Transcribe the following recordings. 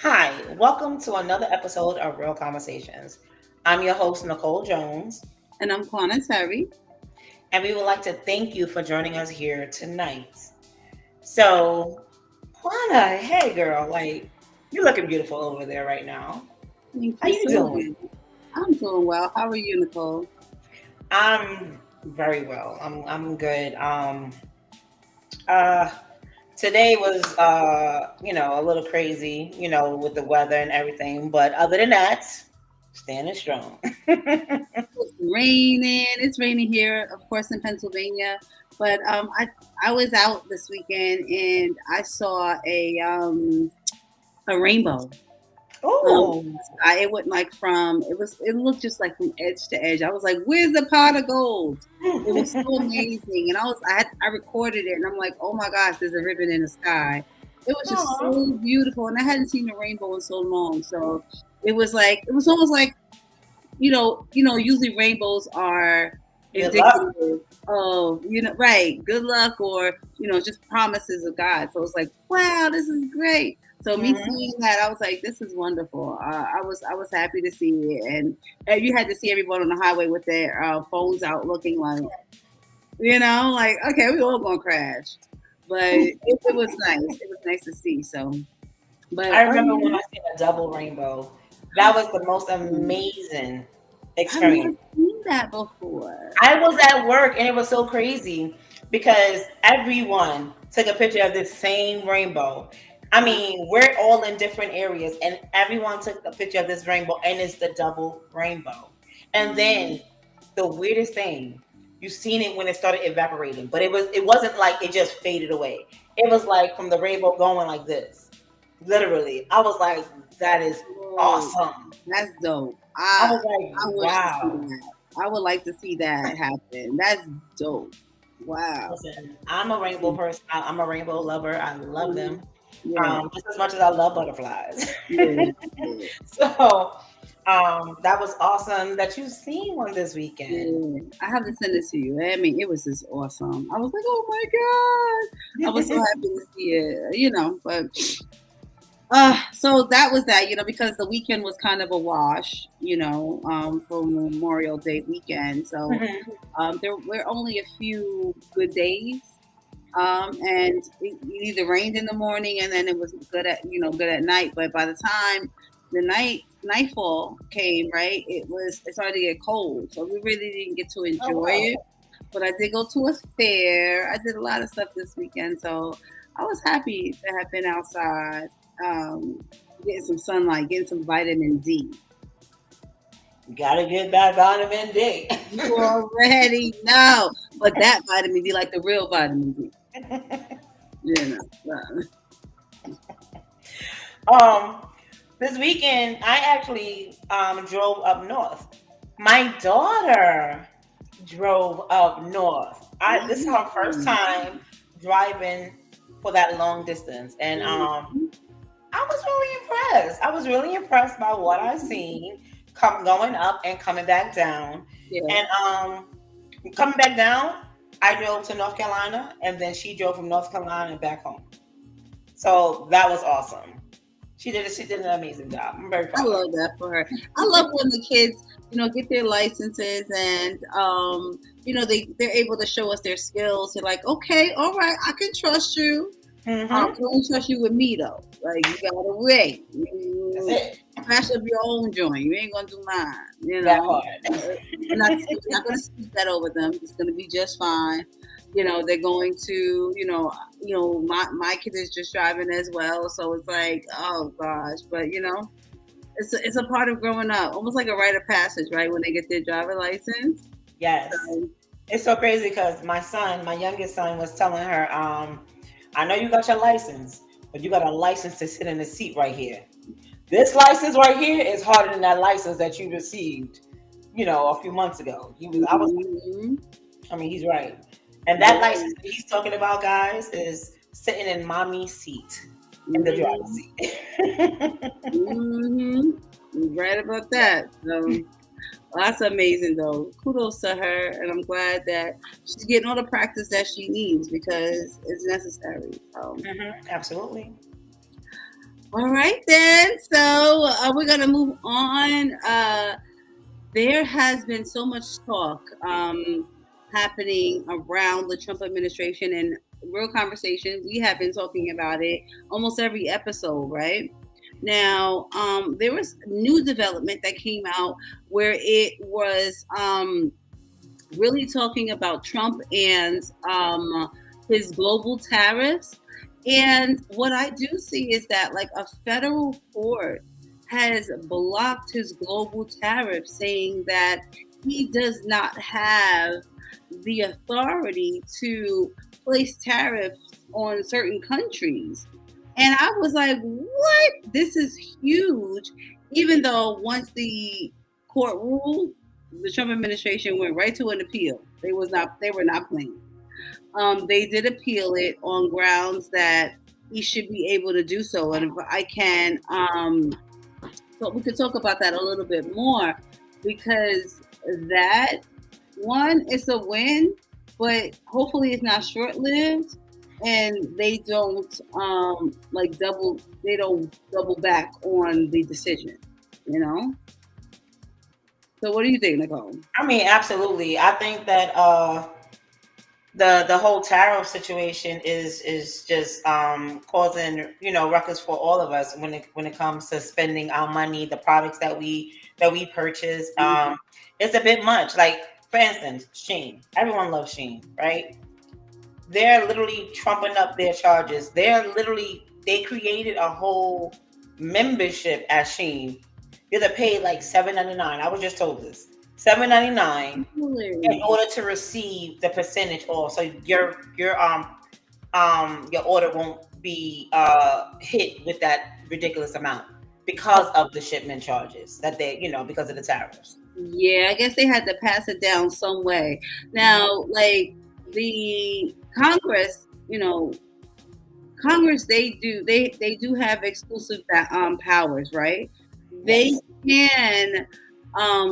Hi, welcome to another episode of Real Conversations. I'm your host, Nicole Jones, And I'm Quana Terry. and we would like to thank you for joining us here tonight. So, Juana, hey girl, you're looking beautiful over there right now. Thank How you you so doing? much. I'm doing well. How are you, Nicole? I'm very well. I'm good. Uh Today was a little crazy, with the weather and everything, but other than that, standing strong. It's raining. It's raining here, of course, in Pennsylvania. But I was out this weekend and I saw a rainbow. Oh, It went like it looked just like from edge to edge. I was like, "Where's the pot of gold?" It was so amazing, and I recorded it, and I'm like, "Oh my gosh, there's a ribbon in the sky." It was just aw. so beautiful, and I hadn't seen a rainbow in so long. So it was almost like usually rainbows are Good luck. indicative of right, good luck or just promises of God. So it's like, wow, this is great. So me Hmm. seeing that, I was like, this is wonderful. I was happy to see it, and you had to see everyone on the highway with their phones out, looking like okay, we all gonna crash, but it was nice. It was nice to see. So, but I remember when I seen a double rainbow. That was the most amazing I've never experience. seen that before. I was at work and it was so crazy because everyone took a picture of this same rainbow. I mean, we're all in different areas and everyone took a picture of this rainbow and it's the double rainbow. And then the weirdest thing, you seen it when it started evaporating, but it wasn't like it just faded away. It was like from the rainbow going like this. Literally. I was like, that is Whoa, awesome. that's dope. I I was I like, wish to see wow. that. I would like to see that happen. That's dope. Wow. Listen, I'm a rainbow person. I'm a rainbow lover. I love Mhm. them Yeah, just as much as I love butterflies. yeah, yeah, So that was awesome that you seen one this weekend. yeah. I have to send it to you. I mean, it was just awesome. I was like, oh my god. I was so happy to see it. But so that was that. Because the weekend was kind of a wash. For Memorial Day weekend. So Mhm. there were only a few good days. And it either rained in the morning and then it was good at night. But by the time the nightfall came, right, it started to get cold, so we really didn't get to Oh enjoy wow. it. But I did go to a fair. I did a lot of stuff this weekend, so I was happy to have been outside, um, getting some sunlight, getting some vitamin D. Gotta get that vitamin D. You already know, but that vitamin D, like the real vitamin D, you know. um, this weekend I actually drove up north. My daughter drove up north. This is her first Mm. time driving for that long distance, and Mhm. I was really impressed. I was really impressed by what I seen going up and coming back down. Yeah. And coming back down, I drove to North Carolina, and then she drove from North Carolina and back home. So that was awesome. She did an amazing job. I'm very I proud of love that for her. I love when the kids, get their licenses and they're able to show us their skills. They're like, okay, all right, I can trust you. her. I Hmm. can only trust you with me though. Like you gotta wait. That's You it. smash up your own joint. You ain't gonna do mine. That part. We're not gonna speak that over them. It's gonna be just fine. They're going to, my kid is just driving as well, so it's like, oh gosh, but it's a part of growing up, almost like a rite of passage, right? When they get their driver license. Yes. So, It's so crazy because my youngest son, was telling her, I know you got your license, but you got a license to sit in the seat right here. This license right here is harder than that license that you received, a few months ago. I was, mhm, I mean, he's right. And that license yeah, that he's talking about, guys, is sitting in mommy's seat in the driver's mhm, seat. mhm. You're right about that. So that's amazing, though. Kudos to her, and I'm glad that she's getting all the practice that she needs because it's necessary. So, Absolutely. All right then. So we're gonna move on. There has been so much talk happening around the Trump administration and real conversation. We have been talking about it almost every episode, right? Now, there was new development that came out where it was really talking about Trump and his global tariffs. And what I do see is that, like, a federal court has blocked his global tariff, saying that he does not have the authority to place tariffs on certain countries. And I was like, what? This is huge. Even though once the court ruled, the Trump administration went right to an appeal. They were not playing. They did appeal it on grounds that he should be able to do so. And if I can, so we could talk about that a little bit more, because that one is a win, but hopefully it's not short lived, and they don't they don't double back on the decision, you know. So what do you think, Nicole? I mean, absolutely. I think that the whole tariff situation is just causing, you know, ruckus for all of us when it comes to spending our money, the products that we purchase. It's a bit much. Like, for instance, Shein. Everyone loves Shein, right? They're literally trumping up their charges. They created a whole membership at Shein. You have to pay like $7.99. I was just told this. $7.99 in order to receive the percentage off. So your order won't be hit with that ridiculous amount because of the shipment charges that they, you know, because of the tariffs. Yeah, I guess they had to pass it down some way. Now, like, the Congress, you know, Congress, they do have exclusive powers, right? They can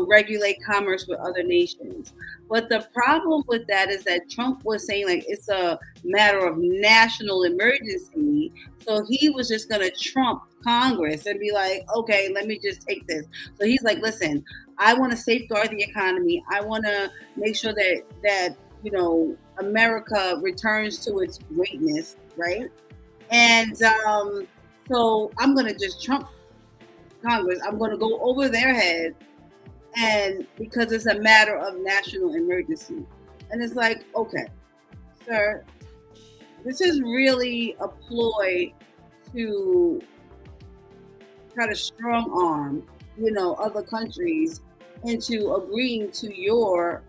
regulate commerce with other nations. But the problem with that is that Trump was saying, like, it's a matter of national emergency. So he was just going to trump Congress and be like, okay, let me just take this. So he's like, listen, I want to safeguard the economy. I want to make sure that you know, America returns to its greatness, right? And so I'm going to just trump Congress. I'm going to go over their head, and because it's a matter of national emergency. And it's like, okay, sir, this is really a ploy to try to strong arm, you know, other countries into agreeing to your,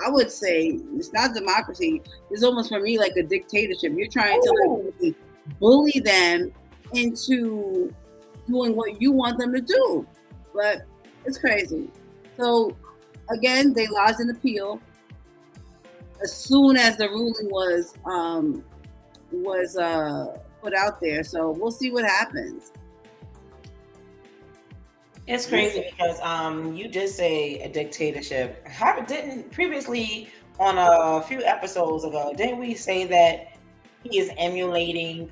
I would say, it's not democracy. It's almost, for me, like a dictatorship. You're trying to, like, bully them into doing what you want them to do. But it's crazy. So again, they lodged an appeal as soon as the ruling was put out there. So we'll see what happens. It's crazy because you did say a dictatorship. Didn't previously, on a few episodes ago, didn't we say that he is emulating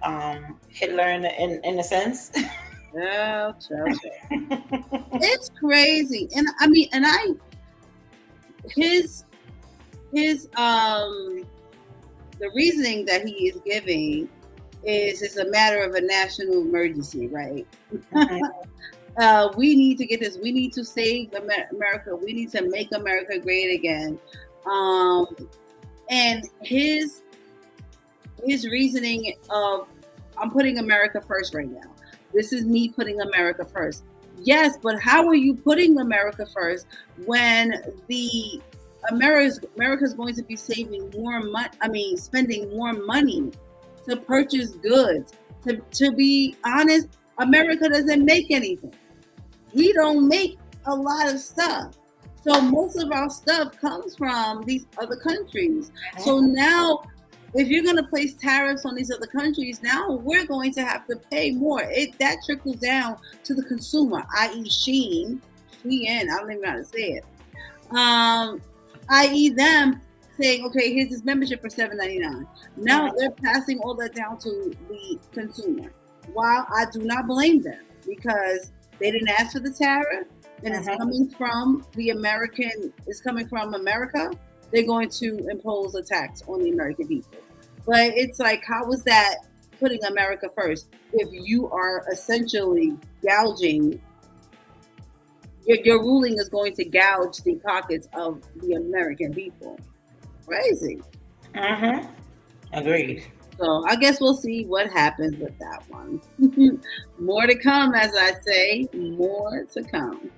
Hitler in a sense? Yeah, it's crazy. And I mean, and his the reasoning that he is giving is it's a matter of a national emergency, right? We need to get this. We need to save America. We need to make America great again. And his reasoning of, I'm putting America first right now. This is me putting America first. Yes, but how are you putting America first when America's going to be saving more money? I mean, spending more money to purchase goods. To be honest, America doesn't make anything. We don't make a lot of stuff. So most of our stuff comes from these other countries. So now, if you're going to place tariffs on these other countries, now we're going to have to pay more. That trickles down to the consumer, i.e. Shein, I don't even know how to say it. I.e. them saying, okay, here's this membership for $7.99. Now they're passing all that down to the consumer. while I do not blame them because they didn't ask for the tariff and it's Mm-hmm. coming from it's coming from America, they're going to impose a tax on the American people. But it's like, how is that putting America first if you are essentially gouging? Your ruling is going to gouge the pockets of the American people. Crazy. Mm-hmm. Agreed. So I guess we'll see what happens with that one. More to come, as I say, more to come.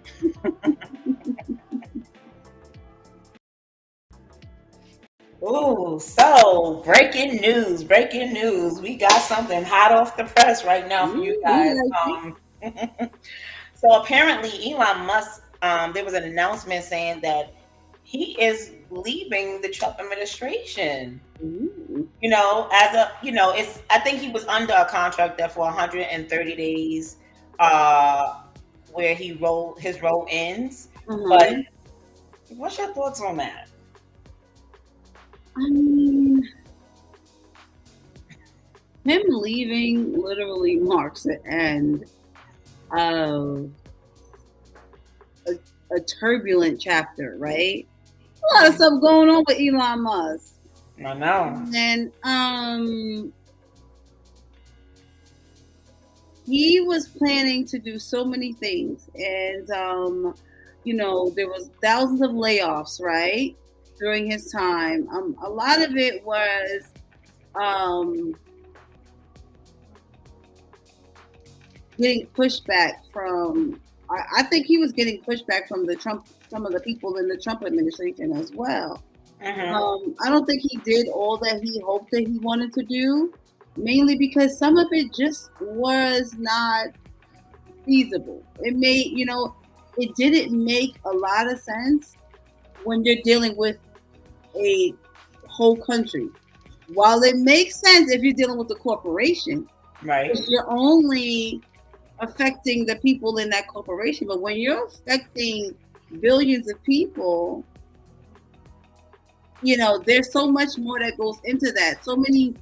Ooh, so breaking news, breaking news. We got something hot off the press right now for you Ooh, we guys. like it. So apparently Elon Musk, there was an announcement saying that he is leaving the Trump administration. Ooh. As a, it's, I think he was under a contract there for 130 days, uh, where his role ends. But Uh-huh. what's your thoughts on that? I mean, him leaving literally marks the end of a, a turbulent chapter, right? A lot of stuff going on with Elon Musk. I know. And he was planning to do so many things, and there was thousands of layoffs, right, during his time. A lot of it was um, getting pushback from. I think he was getting pushback from some of the people in the Trump administration as well. Mm-hmm. I don't think he did all that he hoped that he wanted to do, mainly because some of it just was not feasible. It didn't make a lot of sense when you're dealing with a whole country. While it makes sense if you're dealing with a corporation, Right. because you're only affecting the people in that corporation. But when you're affecting billions of people, there's so much more that goes into that. So many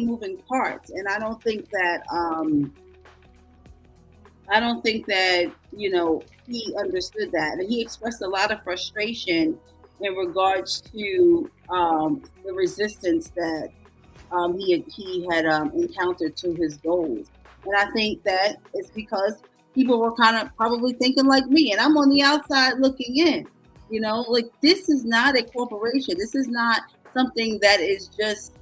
moving parts, and I don't think that he understood that, and he expressed a lot of frustration in regards to the resistance that he had encountered to his goals. And I think that it's because people were kind of probably thinking like me, and I'm on the outside looking in. Like, this is not a corporation. This is not something that is just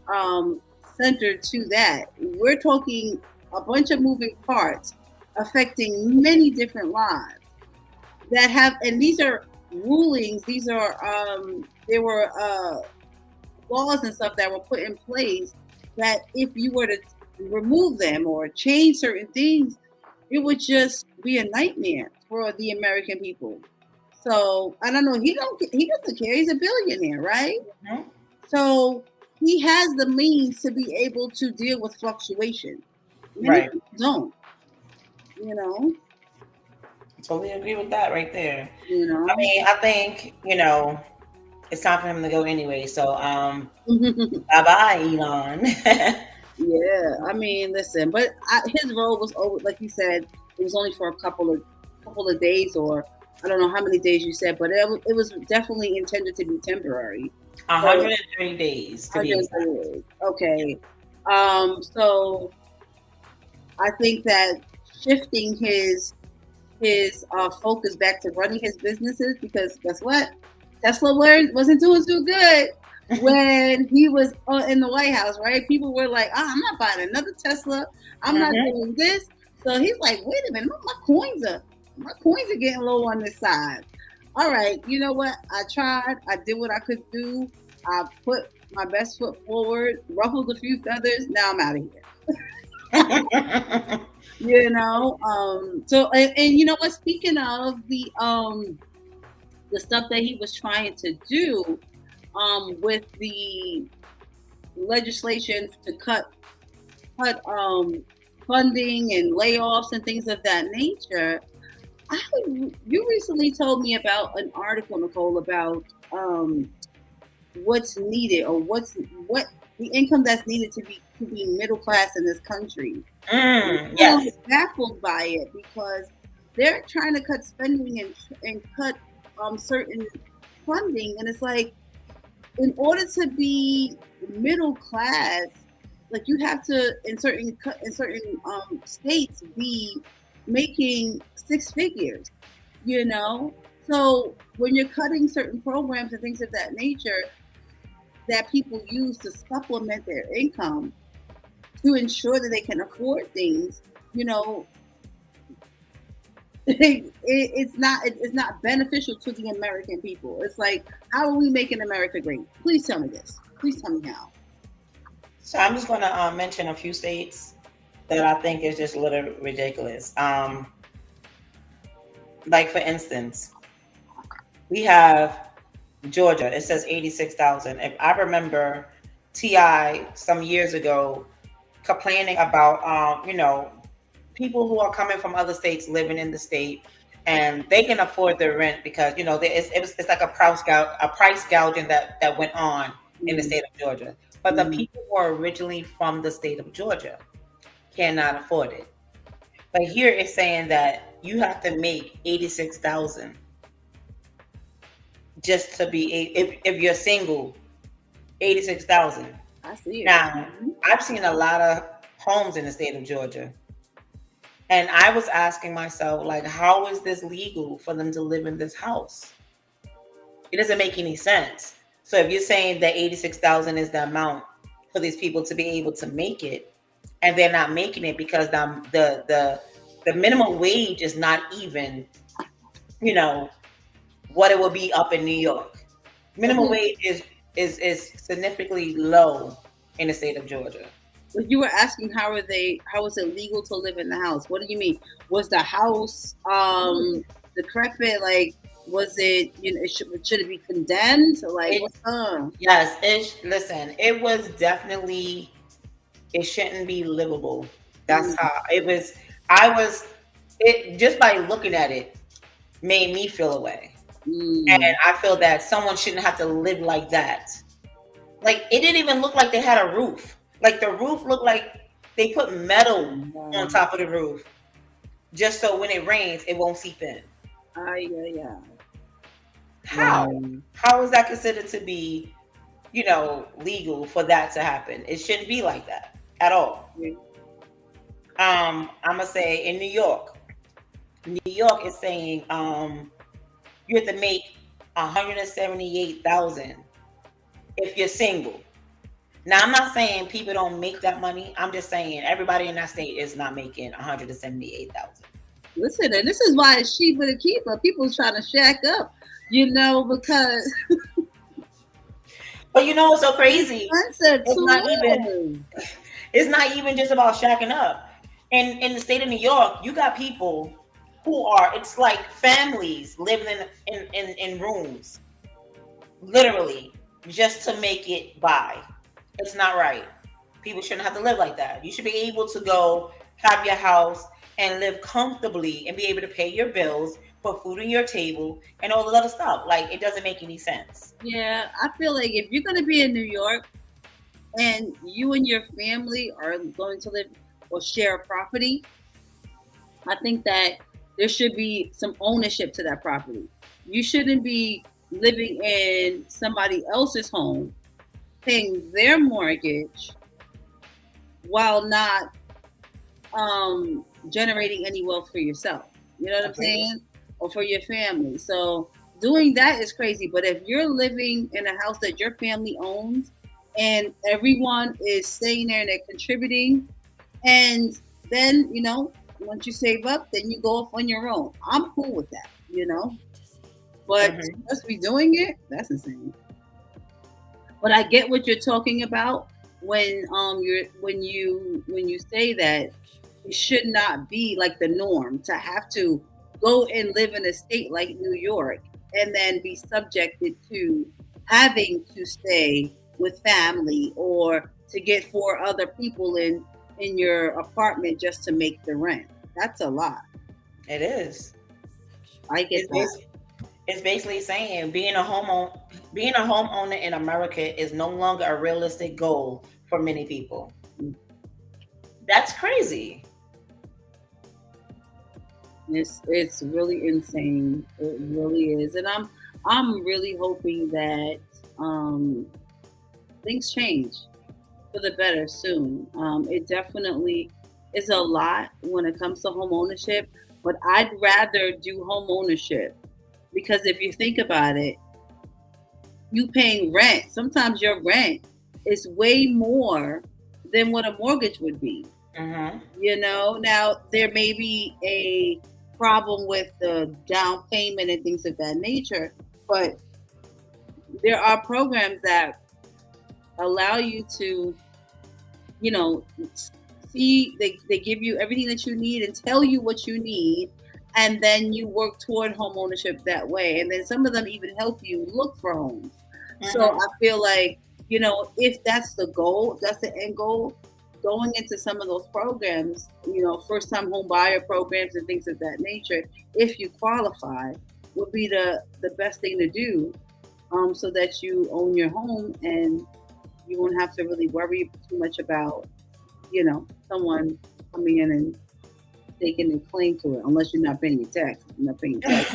centered to that. We're talking a bunch of moving parts affecting many different lives and these are rulings. These are there were laws and stuff that were put in place that if you were to remove them or change certain things, it would just be a nightmare for the American people. So I don't know. He doesn't care. He's a billionaire, right? Mm-hmm. So he has the means to be able to deal with fluctuation. Many Right. people don't. You know. Totally agree with that right there. You I know. mean, I think, it's time for him to go anyway. So, bye bye, Elon. Yeah, I mean, listen, but his role was over. Like you said, it was only for a couple of days, or I don't know how many days you said, but it was definitely intended to be temporary. So 130 days to I be guess exact. it is. Okay. So I think that shifting his focus back to running his businesses, because guess what, Tesla wasn't doing too good when he was in the White House, right? People were like, I'm not buying another Tesla. I'm not Mm-hmm. doing this. So he's like, wait a minute, my coins are getting low on this side. All right, you know what? I tried. I did what I could do. I put my best foot forward, ruffled a few feathers. Now I'm out of here. So and you know what? Speaking of the stuff that he was trying to do, with the legislation to cut funding and layoffs and things of that nature. You recently told me about an article, Nicole, about what's needed or what the income that's needed to be middle class in this country. I'm Yes. baffled by it because they're trying to cut spending and cut certain funding, and it's like in order to be middle class, like you have to in certain states be making six figures, you know. So when you're cutting certain programs and things of that nature that people use to supplement their income to ensure that they can afford things, you know, it's not beneficial to the American people. It's like, how are we making America great? Please tell me this. Please tell me how. So I'm just going to mention a few states that I think is just a little ridiculous. Like for instance, we have Georgia. It says 86,000. If I remember, Ti some years ago complaining about people who are coming from other states living in the state, and they can afford their rent because it's like a price gouging that went on in the Mm, state of Georgia. But the mm. people who are originally from the state of Georgia cannot afford it. But here it's saying that you have to make 86,000 just to be if you're single, 86,000. I see it. Now, I've seen a lot of homes in the state of Georgia, and I was asking myself, like, how is this legal for them to live in this house? It doesn't make any sense. So if you're saying that 86,000 is the amount for these people to be able to make it, and they're not making it because the minimum wage is not even, you know, what it will be up in New York. Minimum Okay. wage is significantly low in the state of Georgia. But you were asking how is it legal to live in the house? What do you mean? Was the house decrepit? Like, was it, should it be condemned? Like, It, what's up? yes, listen, it was definitely, it shouldn't be livable. That's Mm, how it was. I was, it just by looking at it made me feel away. And mm, I feel that someone shouldn't have to live like that. Like it didn't even look like they had a roof. Like the roof looked like they put metal on wow. top of the roof just so when it rains it won't seep in. Ay, ay, ay. How? Wow. How is that considered to be, legal for that to happen? It shouldn't be like that at all. I'm gonna say in New York. New York is saying you have to make 178,000 if you're single. Now I'm not saying people don't make that money. I'm just saying everybody in that state is not making 178,000. Listen, and this is why it's cheaper to keep her. People trying to shack up, because But you know what's so it's crazy? expensive It's to not even live. it's not even just about shacking up. In the state of New York, you got people who are, it's like families living in rooms, literally, just to make it by. It's not right. People shouldn't have to live like that. You should be able to go have your house and live comfortably and be able to pay your bills, put food on your table, and all the other stuff. Like it doesn't make any sense. Yeah, I feel like if you're gonna be in New York and you and your family are going to live or share a property, I think that there should be some ownership to that property. You shouldn't be living in somebody else's home, paying their mortgage while not generating any wealth for yourself. You know what I'm Agreed. saying? Or for your family. So doing that is crazy. But if you're living in a house that your family owns and everyone is staying there and they're contributing, and then, once you save up, then you go off on your own. I'm cool with that. But Hmm. just be doing it, that's insane. But I get what you're talking about when you say that it should not be like the norm to have to go and live in a state like New York and then be subjected to having to stay with family or to get four other people in your apartment just to make the rent. That's a lot. It is. I get It's that. basic. It's basically saying being a homeowner in America is no longer a realistic goal for many people. That's crazy. It's really insane. It really is, and I'm really hoping that um, things change for the better soon. It definitely is a lot when it comes to home ownership, but I'd rather do home ownership because if you think about it, you paying rent. Sometimes your rent is way more than what a mortgage would be. Mm-hmm. Now there may be a problem with the down payment and things of that nature, but there are programs that allow you to, you know, see, they give you everything that you need and tell you what you need, and then you work toward home ownership that way. And then some of them even help you look for homes. So Mm-hmm. I feel like, if that's the goal, if that's the end goal, going into some of those programs, first time home buyer programs and things of that nature, if you qualify, would be the best thing to do, so that you own your home and you won't have to really worry too much about, someone coming in and taking a claim to it, unless you're not paying your tax. You're not paying tax.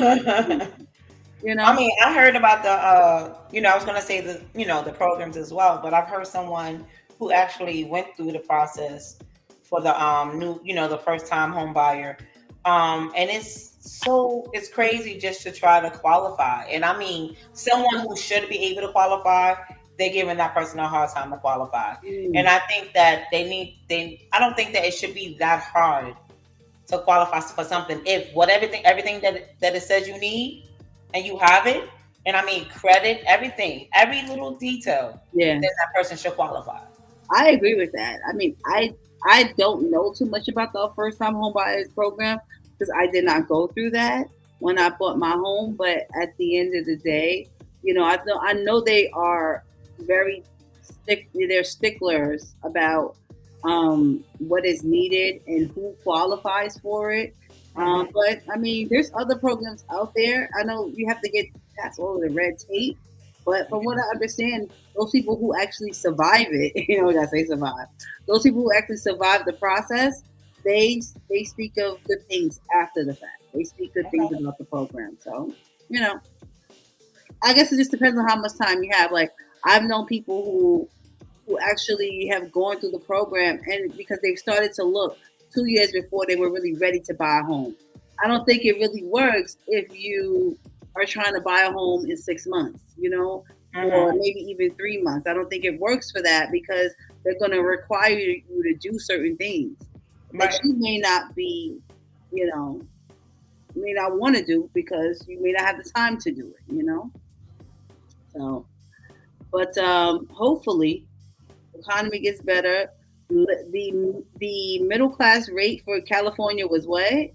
You I know? mean, I heard about I was going to say the programs as well, but I've heard someone who actually went through the process for the the first time home buyer. And it's crazy just to try to qualify. And I mean, someone who should be able to qualify, they're giving that person a hard time to qualify. And Mm, I think that I don't think that it should be that hard to qualify for something if everything that it says you need and you have it, and I mean credit, every little detail, yeah, then that person should qualify. I agree with that. I mean, I don't know too much about the first time home buyers program because I did not go through that when I bought my home. But at the end of the day, I know they are very they're sticklers about what is needed and who qualifies for it. Hmm. But I mean, there's other programs out there. I know you have to get past all of the red tape, but from what I understand, those people who actually survive it, I say survive, those people who actually survive the process, they speak of good things after the fact. They speak good things Okay. about the program. So, you know, I guess it just depends on how much time you have. Like I've known people who actually have gone through the program and because they've started to look 2 years before they were really ready to buy a home. I don't think it really works if you are trying to buy a home in 6 months, or Hmm. maybe even 3 months. I don't think it works for that because they're going to require you to do certain things that Right. you may not be, you know, may not want to do because you may not have the time to do it. So, but hopefully economy gets better. The middle class rate for California was what?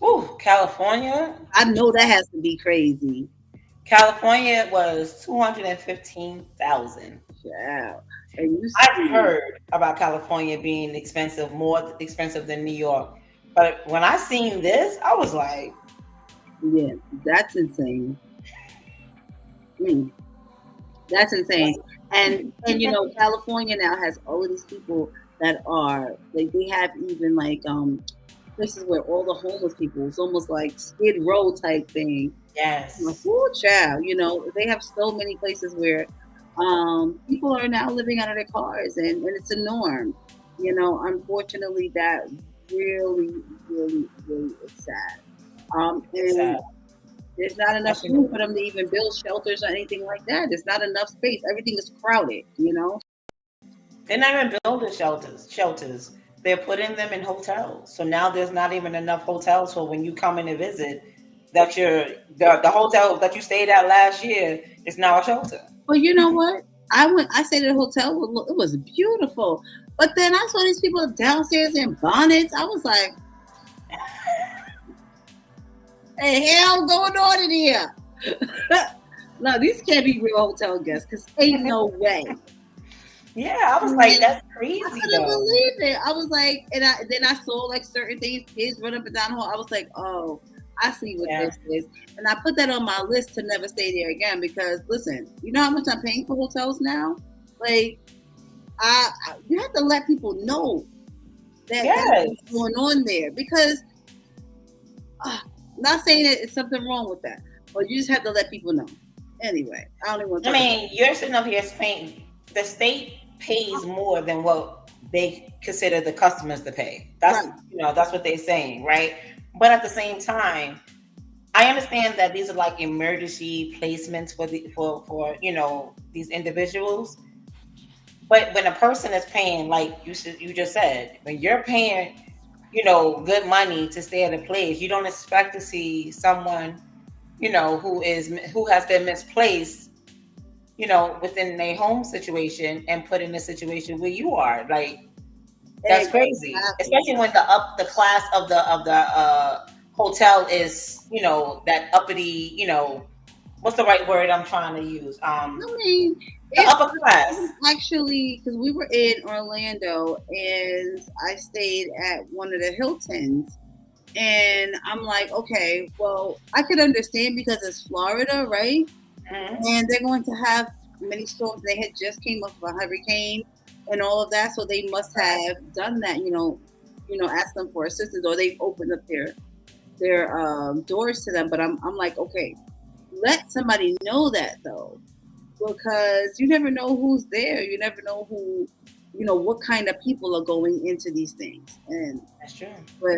Ooh, California. I know that has to be crazy. California was 215,000. Wow. And you I've see, heard about California being expensive, more expensive than New York. But when I seen this, I was like, yeah, that's insane. Mm, that's insane. And California now has all of these people that are like they have even like places where all the homeless people. It's almost like Skid Row type thing. Like, yes. ooh, child, they have so many places where people are now living out of their cars, and it's a norm. Unfortunately, that really, really, really is sad. It's And there's not enough room for Absolutely. them to even build shelters or anything like that. There's not enough space. Everything is crowded. They're not even building shelters. They're putting them in hotels. So now there's not even enough hotels for when you come in and visit that the hotel that you stayed at last year is now a shelter. But you know what? I stayed at a hotel. It was beautiful. But then I saw these people downstairs in bonnets. I was like, hey, hell going on in here? No, these can't be real hotel guests because ain't no way. Yeah, I was like, Man, that's I crazy couldn't though. believe it. I was like, and then I saw like certain things, kids run up and down the hall. I was like, oh. I see what Yeah. this is. And I put that on my list to never stay there again because listen, you know how much I'm paying for hotels now? Like you have to let people know that that's Yes. what's going on there because uh, not saying that it's something wrong with that, but you just have to let people know. Anyway, I don't even want to I talk about mean, you're sitting up here saying the state pays more than what they consider the customers to pay. it. Right. That's what they're saying, right? But at the same time, I understand that these are like emergency placements for these individuals. But when a person is paying, like you just said, when you're paying, good money to stay at a place, you don't expect to see someone, who has been misplaced, within a home situation and put in a situation where you are. Like, that's crazy. Exactly. Especially when the class of the hotel is, that uppity, what's the right word I'm trying to use? I mean, The it upper class. was actually because we were in Orlando and I stayed at one of the Hiltons. And I'm like, okay, well, I could understand because it's Florida, right? Mhm. And they're going to have many storms. They had just came off of a hurricane and all of that, so they must have done that. Asked them for assistance, or they opened up their doors to them. But I'm like, okay, let somebody know that though, because you never know who's there. You never know what kind of people are going into these things. And That's true. but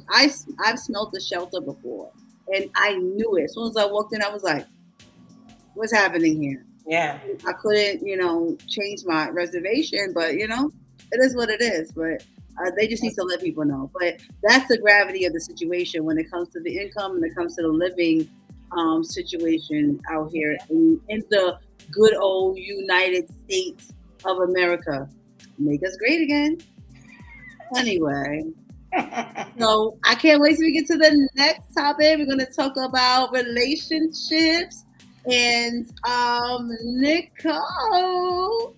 I've smelled the shelter before, and I knew it as soon as I walked in. I was like, "What's happening here?" Yeah. I couldn't, change my reservation, but it is what it is. But they just need to let people know. But that's the gravity of the situation when it comes to the income and it comes to the living situation out here in the good old United States of America. Make us great again. Anyway, so I can't wait till we get to the next topic. We're going to talk about relationships. And Nicole,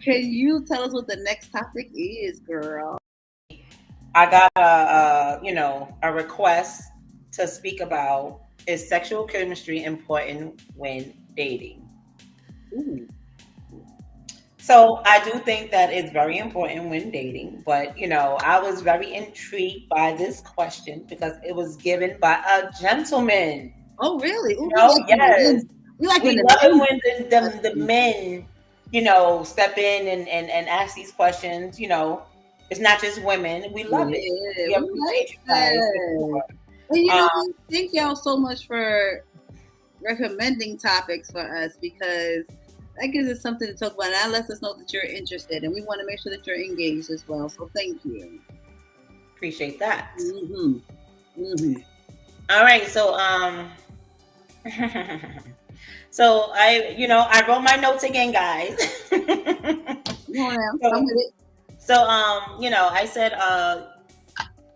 can you tell us what the next topic is, girl? I got a request to speak about, is sexual chemistry important when dating? Ooh. So I do think that it's very important when dating, but I was very intrigued by this question because it was given by a gentleman. Oh, really? Ooh, we like when the Yes, men. We like when we the love it men. when the men, step in and ask these questions. It's not just women. We love it. Yeah, We we like appreciate you guys for that. sure. And Um, thank y'all so much for recommending topics for us because that gives us something to talk about. And that lets us know that you're interested, and we want to make sure that you're engaged as well. So thank you. appreciate that. Mm-hmm. Mm-hmm. All right, so so I wrote my notes again, guys. Come on now, so come with it. I said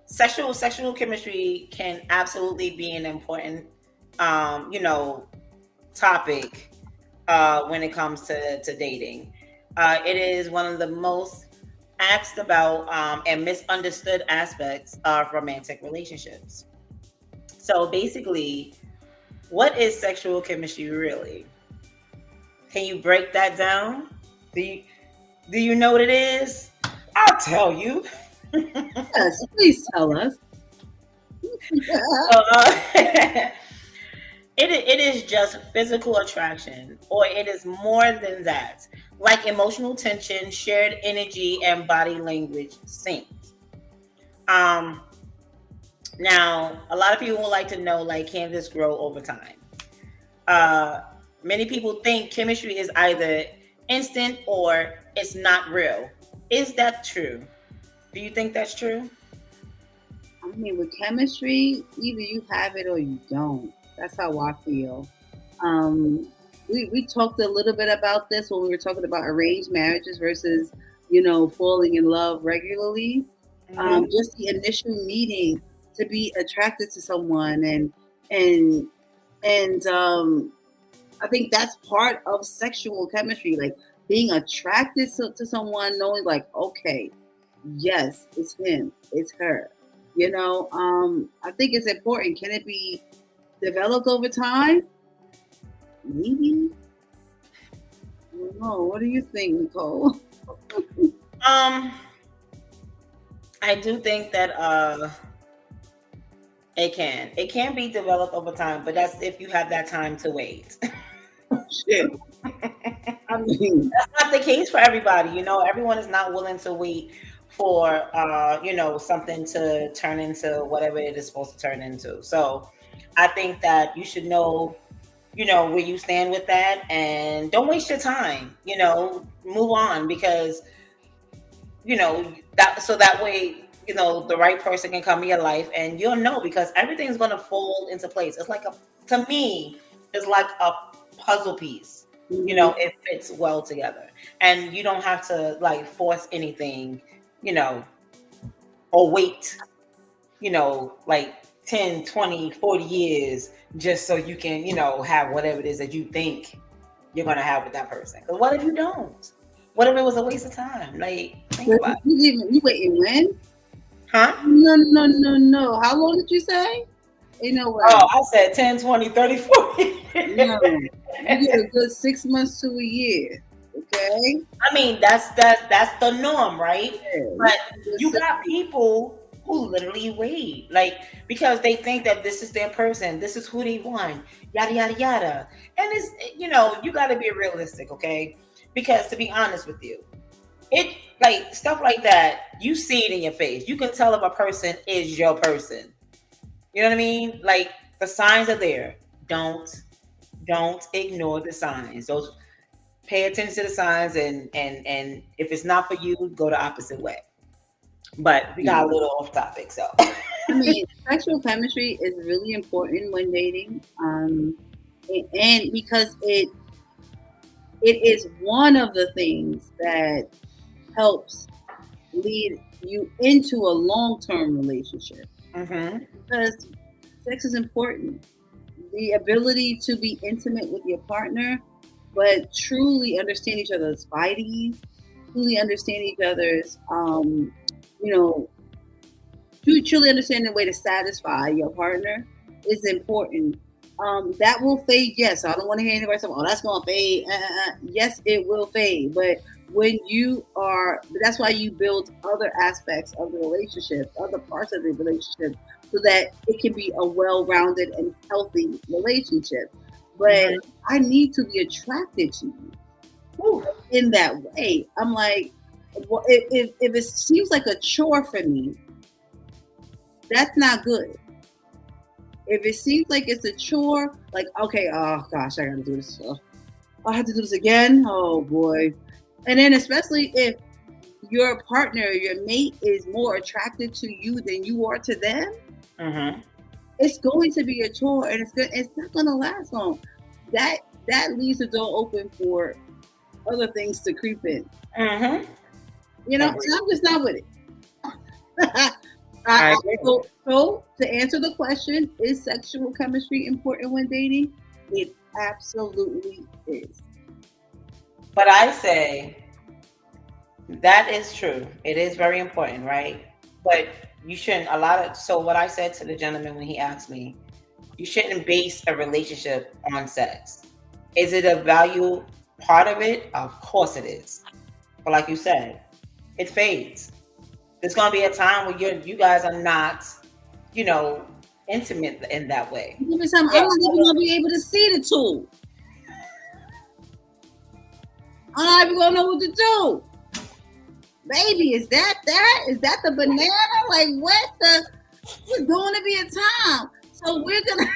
sexual chemistry can absolutely be an important topic when it comes to dating. It is one of the most asked about and misunderstood aspects of romantic relationships. So basically, what is sexual chemistry really? Can you break that down? Do you know what it is? I'll tell you. Yes, please tell us. So, it is just physical attraction, or it is more than that. Like emotional tension, shared energy, and body language sync. Um, Now, a lot of people would like to know, like, can this grow over time? Uh, Many people think chemistry is either instant or it's not real. Is that true? Do you think that's true? I mean, with chemistry, either you have it or you don't. That's how I feel. Um, we talked a little bit about this when we were talking about arranged marriages versus, falling in love regularly. Hmm. Just the initial meeting to be attracted to someone and and I think that's part of sexual chemistry, like being attracted to someone, knowing like, okay, yes, it's him, it's her. I think it's important. Can it be developed over time? Maybe. I don't know. What do you think, Nicole? Um, I do think that it can be developed over time, but that's if you have that time to wait. Shit. I mean, That's not the case for everybody. Everyone is not willing to wait for something to turn into whatever it is supposed to turn into. So I think that you should know where you stand with that, and don't waste your time. Move on, because that so that way the right person can come in your life, and you'll know, because everything's going to fall into place. It's like to me, it's like a puzzle piece. It fits well together, and you don't have to like force anything, you know or wait, like 10, 20, 40 years just so you can have whatever it is that you think you're going to have with that person. Because what if you don't? What if it was a waste of time? Like, think about it. you waiting when? Huh? No, no, no, no. How long did you say? Ain't no way. Oh, I said 10, 20, 30, 40. No. You get a good 6 months to a year. Okay? I mean, that's the norm, right? Yeah. But you got people who literally wait, like, because they think that this is their person, this is who they want, yada yada yada. And it's you got to be realistic, okay? Because to be honest with you, it like stuff like that, you see it in your face. You can tell if a person is your person. You know what I mean? Like, the signs are there. Don't ignore the signs. Those Pay attention to the signs, and if it's not for you, go the opposite way. But we got a little off topic, so. I mean, sexual chemistry is really important when dating, and because it is one of the things that helps lead you into a long-term relationship. Mm-hmm. Because sex is important. The ability to be intimate with your partner, but truly understand each other's bodies, truly understand each other's, truly understand the way to satisfy your partner is important. That will fade, yes. I don't want to hear anybody say, "Oh, that's going to fade." Yes, it will fade. But that's why you build other aspects of the relationship, other parts of the relationship, so that it can be a well-rounded and healthy relationship. But I need to be attracted to you in that way. I'm like, well, if it seems like a chore for me, that's not good. If it seems like it's a chore, like, okay, oh gosh, I gotta do this. I have to do this again. Oh boy. And then especially if your partner, your mate is more attracted to you than you are to them, it's going to be a chore, and it's not gonna last long. That leaves the door open for other things to creep in. And I'm just not with it. So to answer the question, is sexual chemistry important when dating? It absolutely is. But I say that is true. It is very important, right? But you shouldn't so what I said to the gentleman when he asked me, you shouldn't base a relationship on sex. Is it a value part of it? Of course it is. But like you said, it fades. There's gonna be a time where you guys are not, intimate in that way. I'm not even gonna be able to see the tool. I'm not even gonna know what to do. Baby, is that? Is that the banana? Like, what the? There's going to be a time. So we're gonna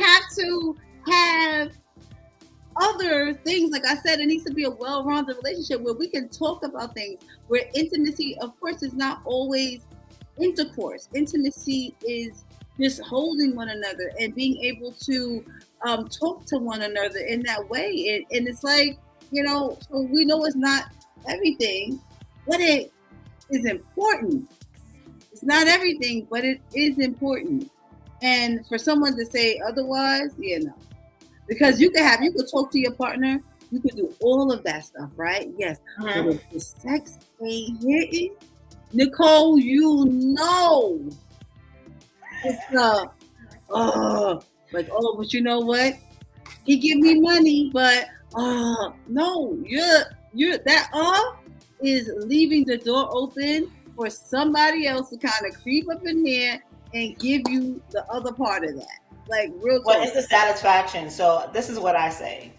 have to have other things. Like I said, it needs to be a well-rounded relationship where we can talk about things. Where intimacy, of course, is not always intercourse. Intimacy is just holding one another and being able to talk to one another in that way. And it's like, so we know it's not everything, but it is important. It's not everything, but it is important. And for someone to say otherwise, no. Because you could talk to your partner, you could do all of that stuff, right? Yes. But if the sex ain't hitting, Nicole, you know, it's like, oh, but you know what? He give me money, but no, you're that is leaving the door open for somebody else to kind of creep up in there and give you the other part of that. Like real Well, talk. it's the satisfaction. So this is what I say.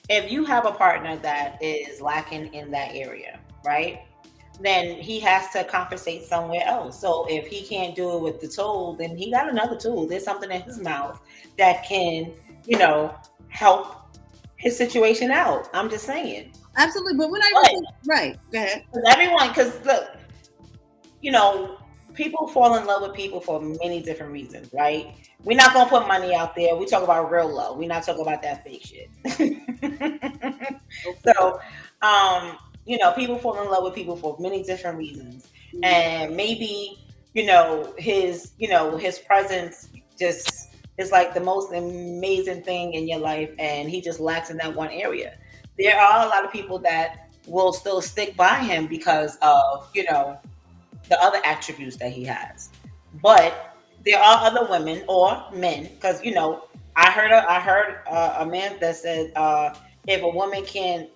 If you have a partner that is lacking in that area, right? Then he has to compensate somewhere else. So if he can't do it with the tool, then he got another tool. There's something in his mouth that can, you know, help his situation out. I'm just saying. Absolutely, but when I But was right, go ahead. because look, you know, people fall in love with people for many different reasons, right? We're not gonna put money out there. We talk about real love. We're not talking about that fake shit. Okay. So, people fall in love with people for many different reasons, Mhm. and maybe his presence just is like the most amazing thing in your life, and he just lacks in that one area. There are a lot of people that will still stick by him because of the other attributes that he has. But there are other women or men, because I heard a man that said if a woman can,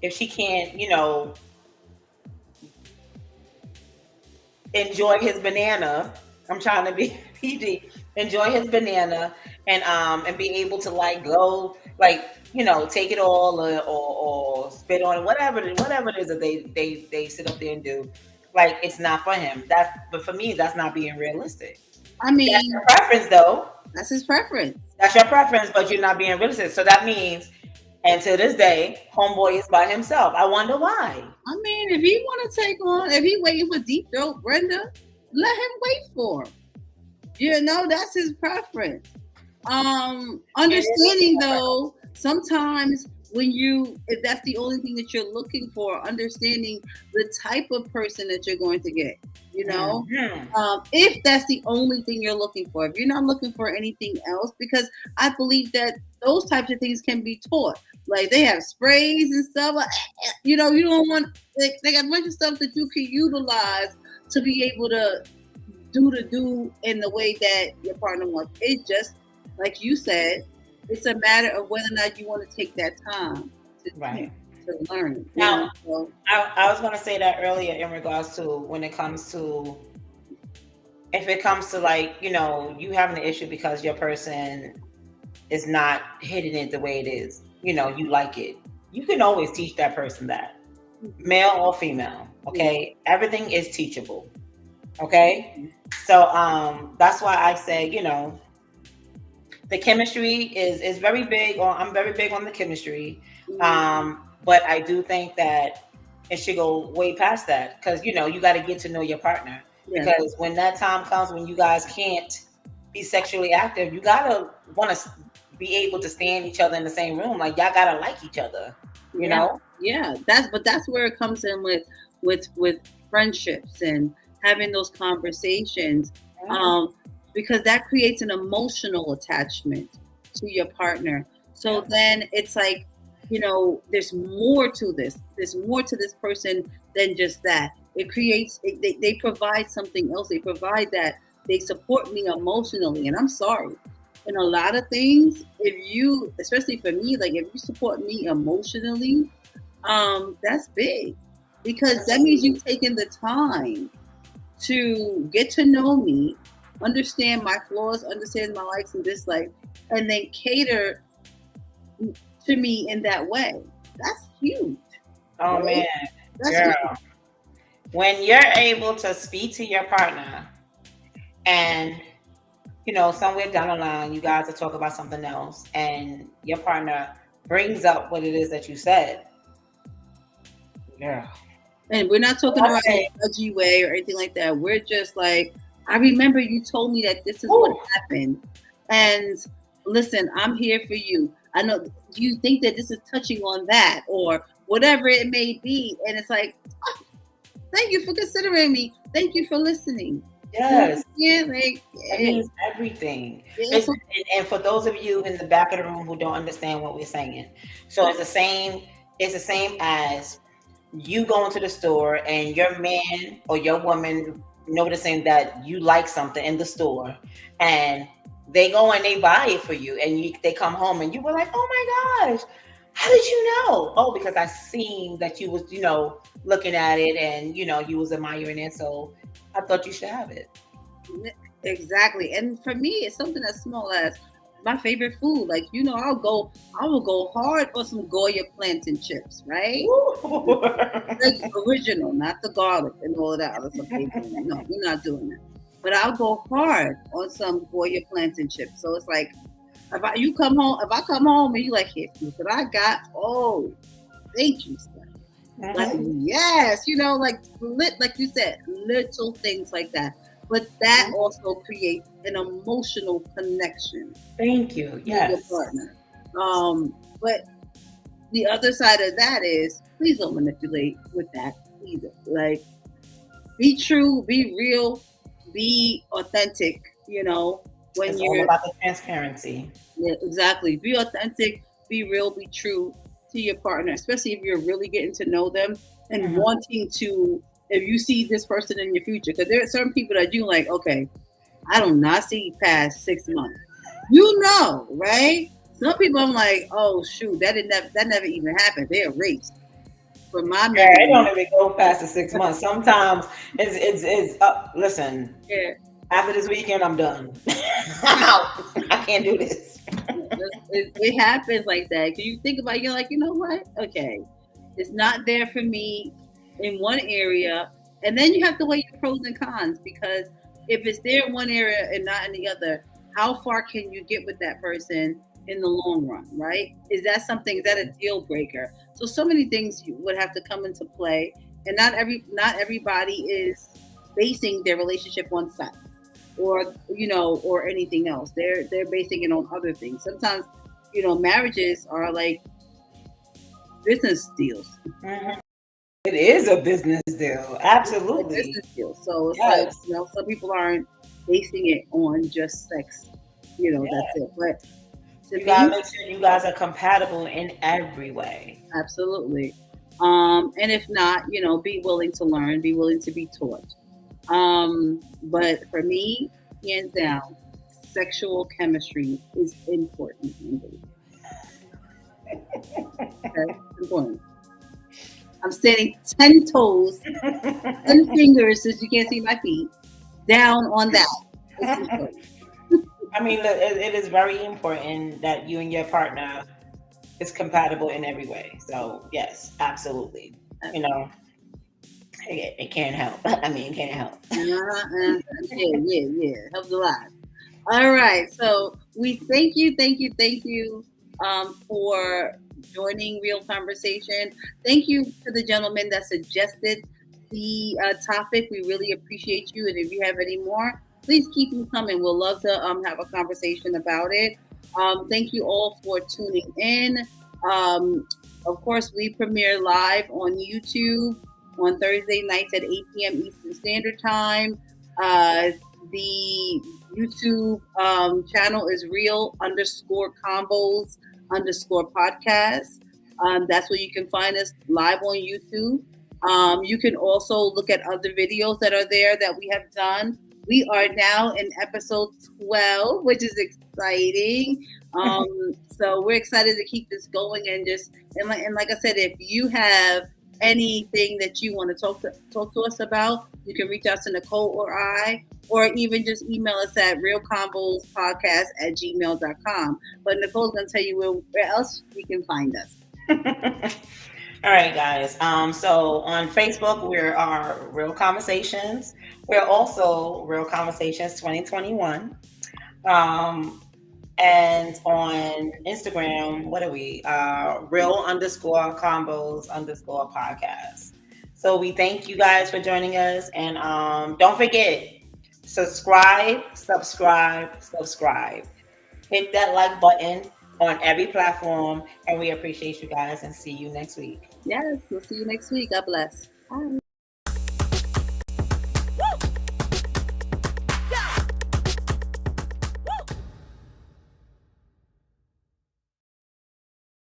if she can't, enjoy his banana. I'm trying to be PG. Enjoy his banana and be able to like go like take it all or spit on it, whatever it is that they sit up there and do. Like it's not for him. But for me that's not being realistic. I That's mean, your preference though. that's his preference. That's your preference, but you're not being realistic. So that means, and to this day, homeboy is by himself. I wonder why. I mean, if he want to take on, if he waiting for deep throat Brenda, let him wait for him. That's his preference. It is. Understanding though, sometimes when if that's the only thing that you're looking for, understanding the type of person that you're going to get, Mhm. if that's the only thing you're looking for, if you're not looking for anything else, because I believe that those types of things can be taught. Like they have sprays and stuff. You don't want, they got a bunch of stuff that you can utilize to be able to do in the way that your partner wants. It just, like you said, it's a matter of whether or not you want to take that time to Right. teach, to learn. Now, So I was going to say that earlier in regards to when it comes to, if it comes to like, you having an issue because your person is not hitting it the way it is, you like it. You can always teach that person that, male or female. yeah, Okay. Everything is teachable. Okay. So, that's why I say, the chemistry is very big on, I'm very big on the chemistry. mhm, But I do think that it should go way past that, because you got to get to know your partner, yes, because when that time comes when you guys can't be sexually active, you gotta want to be able to stand each other in the same room. Like y'all gotta like each other, you yeah, know. yeah. That's where it comes in with friendships and having those conversations, Mhm. um, because that creates an emotional attachment to your partner. So Yeah. then it's like, there's more to this. There's more to this person than just that. They provide something else. They provide that they support me emotionally. And I'm sorry. In a lot of things, if you, especially for me, like if you support me emotionally, that's big because That's that means huge. you've taken the time to get to know me, understand my flaws, understand my likes and dislikes, and then cater to me in that way. That's huge, Oh right? man, That's girl, huge. when you're able to speak to your partner and somewhere down the line, you guys are talking about something else, and your partner brings up what it is that you said. Yeah. And we're not talking about in Okay. a judgy way or anything like that. We're just like, I remember you told me that this is what Woo. happened. And listen, I'm here for you. I know, do you think that this is touching on that or whatever it may be? And it's like, oh, thank you for considering me. Thank you for listening. Yes. Yeah, like, It means everything. yeah, It's, so, and for those of you in the back of the room who don't understand what we're saying, so it's the same. It's the same as you go into the store and your man or your woman noticing that you like something in the store, and they go and they buy it for you, and they come home and you were like, oh my gosh, how did you know? Oh, because I seen that you was, looking at it, and you was admiring it, so I thought you should have it. Exactly. And for me, it's something as small as my favorite food. Like, I will go hard on some Goya plantain chips, right? Ooh. Like original, not the garlic and all of that other stuff they doing. No, we're not doing that. But I'll go hard on some Goya plantain chips. So it's like if I come home and you like, here, what I got, oh, thank you, sir. Like, yes, like you said, little things like that. But that also creates an emotional connection Thank you. with your Yes. partner. But the other side of that is please don't manipulate with that either. Like, be true, be real, be authentic, when It's all you're about the transparency. yeah, exactly. Be authentic, be real, be true to your partner, especially if you're really getting to know them and Mhm. wanting to, if you see this person in your future. Because there are certain people that you like, okay, I do not see past 6 months. Right? Some people I'm like, oh shoot, that never even happened. They erased from my Yeah, it memory. don't even go past the 6 months. Sometimes it's listen, Yeah. after this weekend I'm done. I'm out. I can't do this. It happens like that. Cause you think about it, you're like, you know what? Okay, it's not there for me in one area, and then you have to weigh your pros and cons because if it's there in one area and not in the other, how far can you get with that person in the long run, right? Is that something? Is that a deal breaker? So many things you would have to come into play, and not everybody is basing their relationship on sex or anything else. They're basing it on other things. Sometimes, marriages are like business deals. Mhm. It is a business deal. A Absolutely. business deal. So it's like, Yes. some people aren't basing it on just sex. That's Yeah. it. But to You gotta me, make sure you guys are compatible in every way. absolutely. And if not, be willing to learn, be willing to be taught. But for me, hands down, sexual chemistry is important. Okay, important. I'm standing 10 toes, 10 fingers, since you can't see my feet, down on that. It's important. I mean, look, it is very important that you and your partner is compatible in every way. So yes, absolutely. You know, it can't help. I mean, it can't help. Yeah. Helps a lot. All right. So we thank you, for joining Real Conversation. Thank you to the gentleman that suggested the topic. We really appreciate you. And if you have any more, please keep them coming. We'll love to have a conversation about it. Thank you all for tuning in. Um, of course, we premiere live on YouTube on Thursday nights at 8 p.m. Eastern Standard Time. The YouTube channel is real_combos_podcast. That's where you can find us live on YouTube. You can also look at other videos that are there that we have done. We are now in episode 12, which is exciting. So we're excited to keep this going and like I said, if you have anything that you want to talk to us about, you can reach out to Nicole or I, or even just email us at realconvospodcast@gmail.com. But Nicole's going to tell you where else you can find us. All right, guys. So on Facebook, we are Real Conversations. We're also Real Conversations 2021. Um, and on Instagram, what are we? Real_combos_podcast. So we thank you guys for joining us, and don't forget, subscribe. Hit that like button on every platform, and we appreciate you guys and see you next week. Yes, we'll see you next week. God bless. Bye.